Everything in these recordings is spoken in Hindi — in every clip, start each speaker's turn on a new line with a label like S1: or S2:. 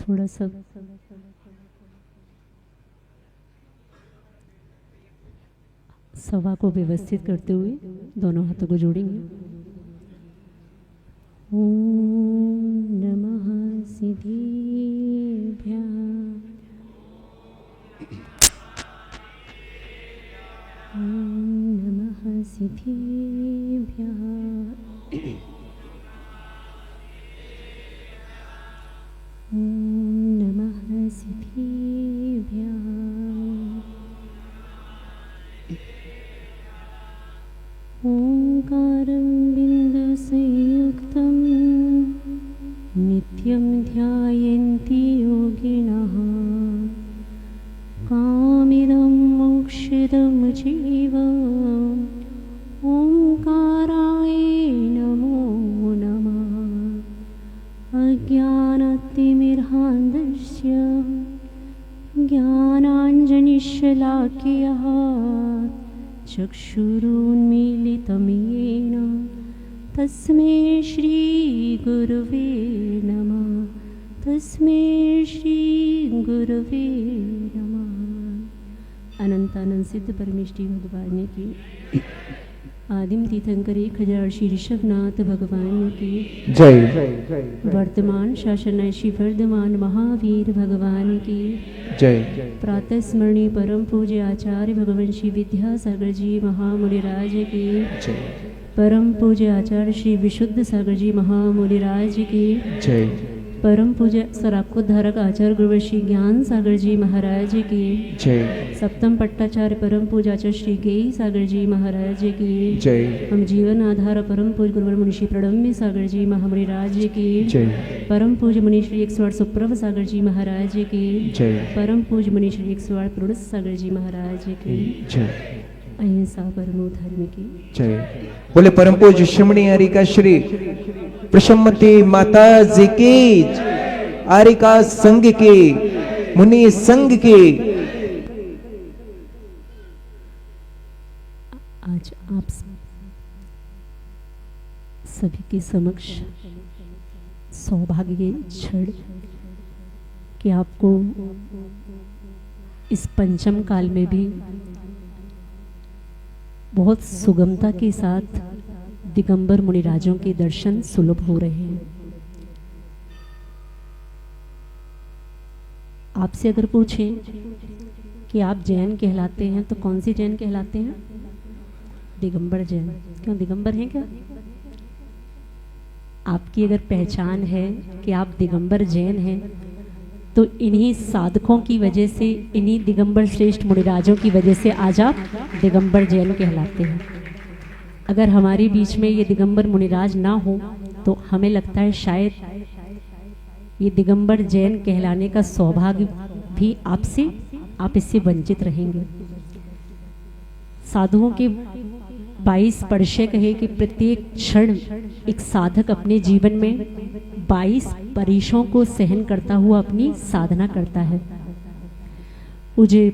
S1: थोड़ा सा सवा को व्यवस्थित करते हुए दोनों हाथों को जोड़ेंगे। ओम नमः सिद्धिभ्यः। ओम नमः सिद्धिभ्यः। ओम नमः सिद्धिभ्यः। ओंकारं बिन्दुसंयुक्तं नित्यं ध्यायन्ति योगिनः। कामिदं मोक्षदं चैव ओंकाराय नमो नमः। अज्ञानतिमिरान्धस्य ज्ञानाञ्जनशलाकया चक्षुरुन्मीलितं येन तस्मै श्रीगुरुवे नमः। तस्मै श्रीगुरुवे नमः। अनंतानंद सिद्ध परमेष्ठी भगवान की, आदिम तीर्थंकरे खजार श्री ऋषभनाथ भगवान की
S2: जय।
S1: वर्तमान शासन श्री वर्धमान महावीर भगवान की
S2: जय।
S1: प्रातः स्मरणीय परम पूज्य आचार्य भगवान श्री विद्यासागर जी महामुनिराज की
S2: जय।
S1: परम पूज्य आचार्य श्री विशुद्ध सागर जी महामुनिराज की
S2: जय।
S1: परम पूज्य सराकोद्धारक आचार्य गुरु श्री ज्ञान सागर जी महाराज की
S2: जय।
S1: सप्तम पट्टाचार्य परम पूज्य आचार्य श्री गेय सागर जी महाराज की
S2: जय।
S1: हम जीवन आधार परम पूज्य गुरुवर मुनि श्री प्रणम्य सागर जी महामुनिराज की
S2: जय।
S1: परम पूज्य मुनि श्री 108 सुप्रभ सागर जी महाराज की
S2: जय।
S1: परम पूज्य मुनि श्री 108 प्रणस सागर जी महाराज की
S2: जय।
S1: अहिंसा परमो धर्म की
S2: जय। बोले परम पूज्य शिमणी हरिका श्री प्रसम्मति माता जी की, आरिका संघ की, मुनि संघ की।
S1: आज आप सभी के समक्ष सौभाग्य क्षण कि आपको इस पंचम काल में भी बहुत सुगमता के साथ दिगंबर मुनिराजों के दर्शन सुलभ हो रहे हैं। आपसे अगर पूछें कि आप जैन कहलाते हैं तो कौन सी जैन कहलाते हैं? दिगंबर जैन। क्यों दिगंबर हैं क्या? आपकी अगर पहचान है कि आप दिगंबर जैन हैं तो इन्हीं साधकों की वजह से, इन्हीं दिगंबर श्रेष्ठ मुनिराजों की वजह से आज आप दिगंबर जैन कहलाते हैं। अगर हमारे बीच में ये दिगंबर मुनिराज ना हो तो हमें लगता है शायद ये दिगंबर जैन कहलाने का सौभाग्य भी आप इससे वंचित रहेंगे। साधुओं के 22 परिचय कहे कि प्रत्येक क्षण एक साधक अपने जीवन में 22 परीक्षों को सहन करता हुआ अपनी साधना करता है। पूज्य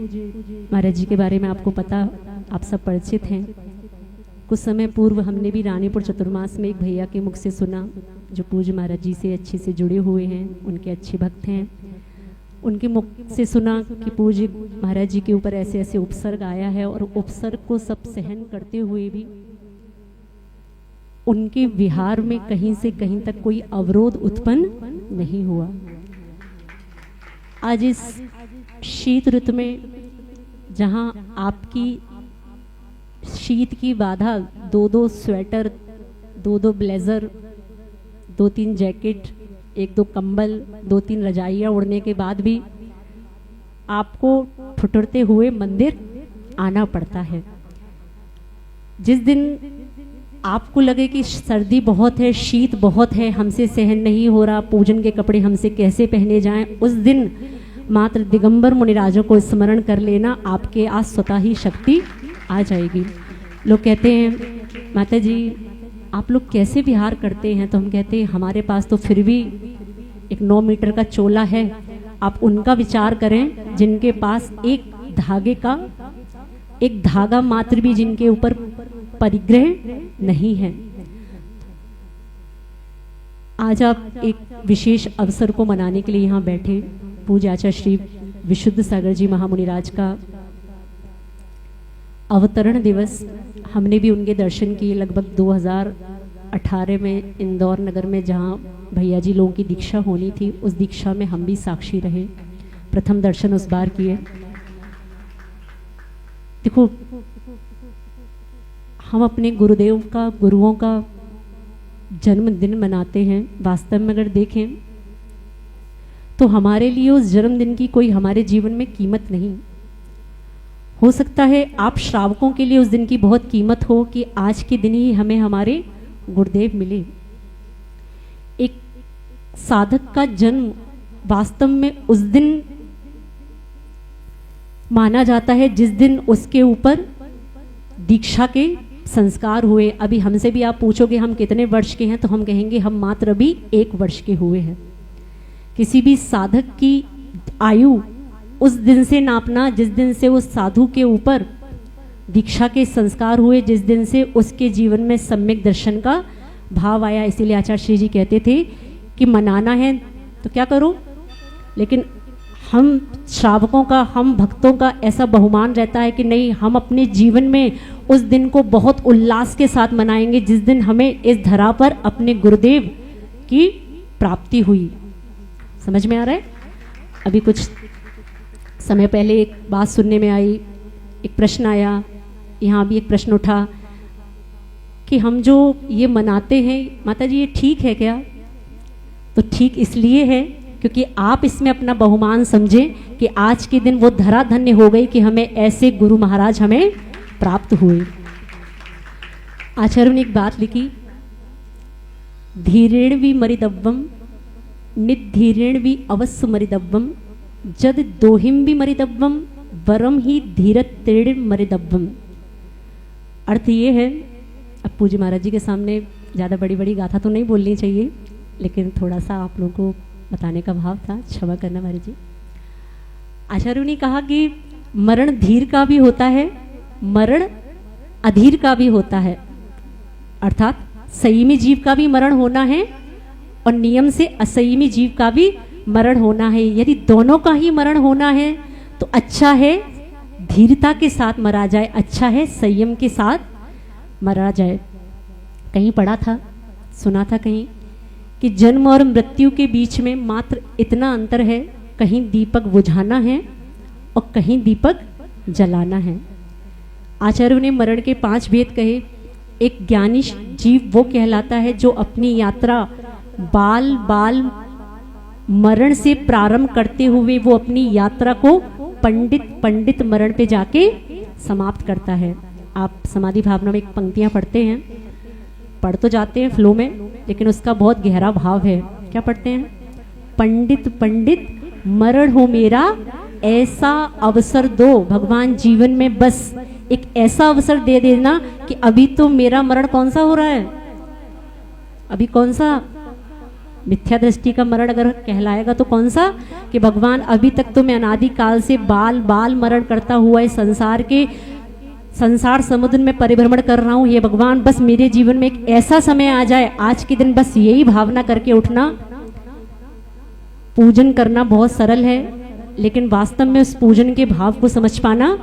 S1: महाराज जी के बारे में आपको पता, आप सब परिचित हैं। कुछ समय पूर्व हमने भी रानीपुर चतुर्मास में एक भैया के मुख से सुना जो पूज्य महाराज जी से अच्छे से जुड़े हुए हैं, उनके अच्छे भक्त हैं। उनके मुख से सुना कि पूज्य महाराज जी के ऊपर ऐसे ऐसे उपसर्ग आया है और उपसर्ग को सब सहन करते हुए भी उनके विहार में कहीं से कहीं तक कोई अवरोध उत्पन्न नहीं हुआ। आज इस शीत ऋतु में जहां आपकी शीत की बाधा 2-2 स्वेटर, 2-2 ब्लेजर, 2-3 जैकेट, 1-2 कंबल, 2-3 रजाइयाँ उड़ने के बाद भी आपको ठुठुरते हुए मंदिर आना पड़ता है। जिस दिन आपको लगे कि सर्दी बहुत है, शीत बहुत है, हमसे सहन नहीं हो रहा, पूजन के कपड़े हमसे कैसे पहने जाएं, उस दिन मात्र दिगंबर मुनिराजों को स्मरण कर लेना, आपके आज स्वतः ही शक्ति आ जाएगी। लोग कहते हैं माता जी आप लोग कैसे विहार करते हैं? तो हम कहते हैं हमारे पास तो फिर भी एक 9 मीटर का चोला है। आप उनका विचार करें जिनके पास एक धागा मात्र भी जिनके ऊपर परिग्रह नहीं है। आज आप एक विशेष अवसर को मनाने के लिए यहाँ बैठे। पूज्य आचार्य श्री विशुद्ध सागर जी महामुनिराज का अवतरण दिवस, हमने भी उनके दर्शन किए लगभग 2018 में इंदौर नगर में, जहाँ भैया जी लोगों की दीक्षा होनी थी। उस दीक्षा में हम भी साक्षी रहे, प्रथम दर्शन उस बार किए। देखो, हम अपने गुरुदेव का, गुरुओं का जन्मदिन मनाते हैं। वास्तव में अगर देखें तो हमारे लिए उस जन्मदिन की कोई हमारे जीवन में कीमत नहीं। हो सकता है आप श्रावकों के लिए उस दिन की बहुत कीमत हो कि आज के दिन ही हमें हमारे गुरुदेव मिले। एक साधक का जन्म वास्तव में उस दिन माना जाता है जिस दिन उसके ऊपर दीक्षा के संस्कार हुए। अभी हमसे भी आप पूछोगे हम कितने वर्ष के हैं, तो हम कहेंगे हम मात्र अभी 1 वर्ष के हुए हैं। किसी भी साधक की आयु उस दिन से नापना जिस दिन से उस साधु के ऊपर दीक्षा के संस्कार हुए, जिस दिन से उसके जीवन में सम्यक दर्शन का भाव आया। इसीलिए आचार्य श्री जी कहते थे कि मनाना है तो क्या करो, लेकिन हम श्रावकों का, हम भक्तों का ऐसा बहुमान रहता है कि नहीं, हम अपने जीवन में उस दिन को बहुत उल्लास के साथ मनाएंगे जिस दिन हमें इस धरा पर अपने गुरुदेव की प्राप्ति हुई। समझ में आ रहा है? अभी कुछ समय पहले एक बात सुनने में आई, एक प्रश्न आया, यहाँ भी एक प्रश्न उठा कि हम जो ये मनाते हैं माता जी, ये ठीक है क्या? तो ठीक इसलिए है क्योंकि आप इसमें अपना बहुमान समझें कि आज के दिन वो धरा धन्य हो गई कि हमें ऐसे गुरु महाराज हमें प्राप्त हुए। आचार्य ने एक बात लिखी, धीरेण भी मरिदव्वम निधीरेण भी अवश्य मरिदव्वम जद दोहिम भी मरिदव्वम वरम ही धीरत्रेण मरिदव्वम। अर्थ ये है, अब पूज्य महाराज जी के सामने ज़्यादा बड़ी बड़ी गाथा तो नहीं बोलनी चाहिए, लेकिन थोड़ा सा आप लोगों को बताने का भाव था, क्षमा करना महाराज जी। आचार्य ने कहा कि मरण धीर का भी होता है, मरण अधीर का भी होता है। अर्थात संयमी जीव का भी मरण होना है और नियम से असंयमी जीव का भी मरण होना है। यदि दोनों का ही मरण होना है तो अच्छा है धीरता के साथ मरा जाए, अच्छा है संयम के साथ मरा जाए। कहीं पढ़ा था, सुना था कहीं कि जन्म और मृत्यु के बीच में मात्र इतना अंतर है, कहीं दीपक बुझाना है और कहीं दीपक जलाना है। आचार्य ने मरण के 5 भेद कहे। एक ज्ञानी जीव वो कहलाता है जो अपनी यात्रा बाल बाल मरण से प्रारंभ करते हुए वो अपनी यात्रा को पंडित मरण पे जाके समाप्त करता है। आप समाधि भावना में एक पंक्तियां पढ़ते हैं, पढ़ तो जाते हैं फ्लो में, लेकिन उसका बहुत गहरा भाव है। क्या पढ़ते हैं? पंडित मरण हो मेरा ऐसा अवसर दो। भगवान जीवन में बस एक ऐसा अवसर दे देना कि अभी तो मेरा मरण कौन सा हो रहा है, अभी कौन सा मिथ्या दृष्टि का मरण अगर कहलाएगा तो कौन सा, कि भगवान अभी तक तो मैं अनादि काल से बाल बाल मरण करता हुआ इस संसार समुद्र में परिभ्रमण कर रहा हूं। ये भगवान बस मेरे जीवन में एक ऐसा समय आ जाए, आज के दिन बस यही भावना करके उठना। पूजन करना बहुत सरल है, लेकिन वास्तव में उस पूजन के भाव को समझ पाना,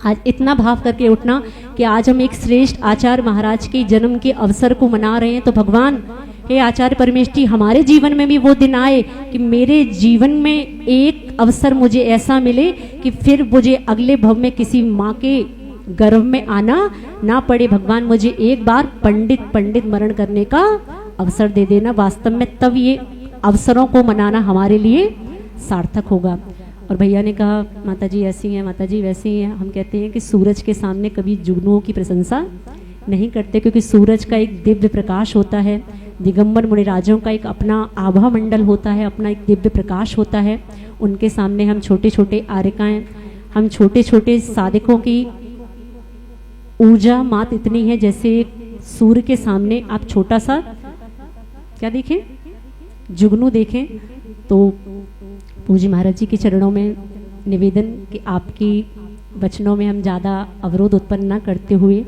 S1: आज इतना भाव करके उठना कि आज हम एक श्रेष्ठ आचार्य महाराज के जन्म के अवसर को मना रहे हैं। तो भगवान हे आचार्य परमेष्ठी, हमारे जीवन में भी वो दिन आए कि मेरे जीवन में एक अवसर मुझे ऐसा मिले कि फिर मुझे अगले भव में किसी माँ के गर्भ में आना ना पड़े। भगवान मुझे एक बार पंडित मरण करने का अवसर दे देना। वास्तव में तब ये अवसरों को मनाना हमारे लिए सार्थक होगा। और भैया ने कहा माता जी ऐसी हैं, माता जी वैसी हैं। हम कहते हैं कि सूरज के सामने कभी जुगनुओं की प्रशंसा नहीं करते, क्योंकि सूरज का एक दिव्य प्रकाश होता है, दिगंबर मुनिराजों का एक अपना आभा मंडल होता है, अपना एक दिव्य प्रकाश होता है। उनके सामने हम छोटे छोटे आरिकाएं, हम छोटे छोटे साधकों की ऊर्जा मात इतनी है जैसे सूर्य के सामने आप छोटा सा क्या देखें, जुगनू देखें। तो पूज्य महाराज जी के चरणों में निवेदन कि आपकी वचनों में हम ज़्यादा अवरोध उत्पन्न न करते हुए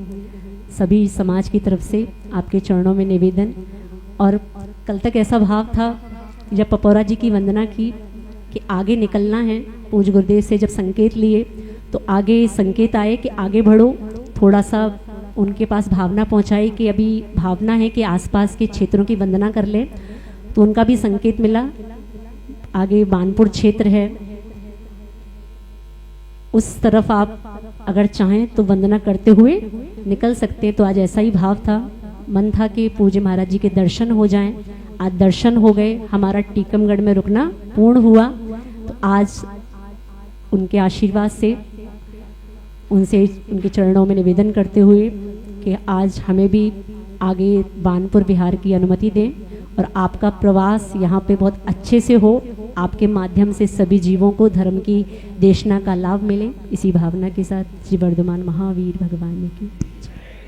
S1: सभी समाज की तरफ से आपके चरणों में निवेदन। और कल तक ऐसा भाव था जब पपौरा जी की वंदना की कि आगे निकलना है, पूज्य गुरुदेव से जब संकेत लिए तो आगे संकेत आए कि आगे बढ़ो, थोड़ा सा उनके पास भावना पहुंचाई कि अभी भावना है कि आसपास के क्षेत्रों की वंदना कर लें, तो उनका भी संकेत मिला। आगे बानपुर क्षेत्र है, उस तरफ आप अगर चाहें तो वंदना करते हुए निकल सकते हैं। तो आज ऐसा ही भाव था, मन था कि पूज्य महाराज जी के दर्शन हो जाएं। आज दर्शन हो गए, हमारा टीकमगढ़ में रुकना पूर्ण हुआ। तो आज उनके आशीर्वाद से उनसे उनके चरणों में निवेदन करते हुए कि आज हमें भी आगे बानपुर बिहार की अनुमति दें और आपका प्रवास यहाँ पे बहुत अच्छे से हो, आपके माध्यम से सभी जीवों को धर्म की देशना का लाभ मिले। इसी भावना के साथ श्री वर्धमान महावीर भगवान की